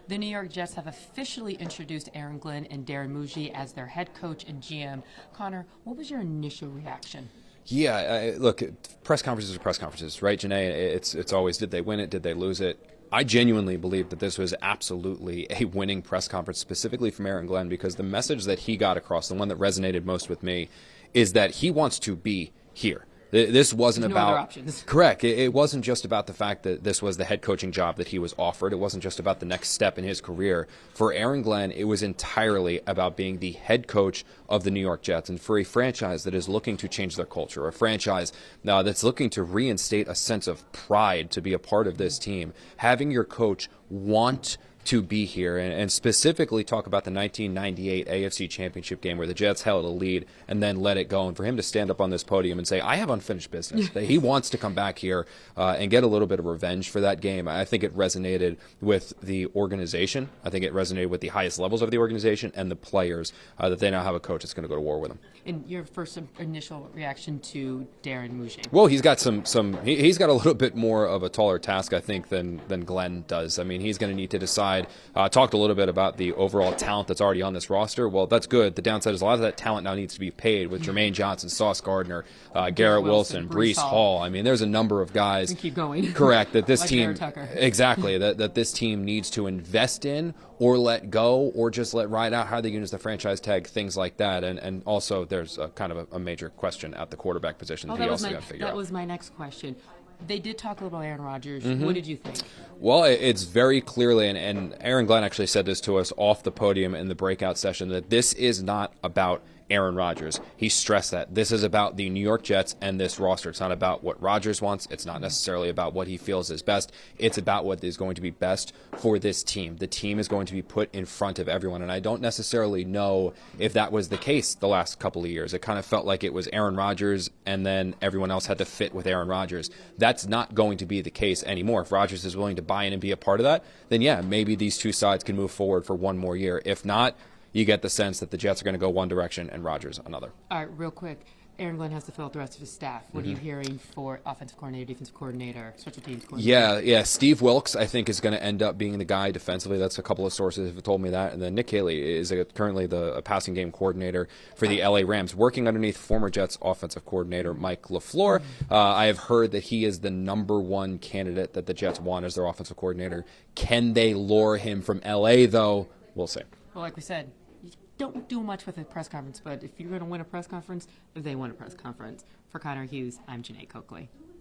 The New York Jets have officially introduced Aaron Glenn and Darren Mougey as their head coach and GM. Connor, what was your initial reaction? Yeah, look, press conferences are press conferences, right, Jeane? It's always, did they win it, did they lose it? I genuinely believe that this was absolutely a winning press conference, specifically from Aaron Glenn, because the message that he got across, the one that resonated most with me, is that he wants to be here. This wasn't There's about no other options. Correct. It wasn't just about the fact that this was the head coaching job that he was offered. It wasn't just about the next step in his career. For Aaron Glenn, it was entirely about being the head coach of the New York Jets. And for a franchise that is looking to change their culture, a franchise that's looking to reinstate a sense of pride to be a part of this team, having your coach want to be here and specifically talk about the 1998 AFC Championship game where the Jets held a lead and then let it go, and for him to stand up on this podium and say, I have unfinished business, that he wants to come back here and get a little bit of revenge for that game. I think it resonated with the organization. I think it resonated with the highest levels of the organization and the players, that they now have a coach that's going to go to war with them. And your first initial reaction to Darren Mougey? Well, he's got he's got a little bit more of a taller task, I think, than Glenn does. I mean, he's going to need to decide. Talked a little bit about the overall talent that's already on this roster. Well, that's good. The downside is a lot of that talent now needs to be paid with Jermaine Johnson, Sauce Gardner, Garrett Wilson, Breece Hall. I mean, there's a number of guys. Keep going. Correct. That this like team exactly that this team needs to invest in or let go or just let ride out. How they use the franchise tag, things like that. And also there's kind of a major question at the quarterback position that he also got to figure out. That was my next question. They did talk a little about Aaron Rodgers. Mm-hmm. What did you think? Well, it's very clearly, and Aaron Glenn actually said this to us off the podium in the breakout session, that this is not about Aaron Rodgers. He stressed that this is about the New York Jets and this roster. It's not about what Rodgers wants. It's not necessarily about what he feels is best. It's about what is going to be best for this team. The team is going to be put in front of everyone, and I don't necessarily know if that was the case the last couple of years. It kind of felt like it was Aaron Rodgers, and then everyone else had to fit with Aaron Rodgers. That's not going to be the case anymore. If Rodgers is willing to buy in and be a part of that, then yeah, maybe these two sides can move forward for one more year. If not, you get the sense that the Jets are going to go one direction and Rodgers another. All right, real quick. Aaron Glenn has to fill out the rest of his staff. What are you hearing for offensive coordinator, defensive coordinator, special teams coordinator? Yeah. Steve Wilkes, I think, is going to end up being the guy defensively. That's a couple of sources have told me that. And then Nick Haley is currently the passing game coordinator for the LA Rams, working underneath former Jets offensive coordinator Mike LaFleur. I have heard that he is the number one candidate that the Jets want as their offensive coordinator. Can they lure him from LA, though? We'll see. Well, like we said, don't do much with a press conference, but if you're going to win a press conference, they win a press conference. For Connor Hughes, I'm Jeane Coakley.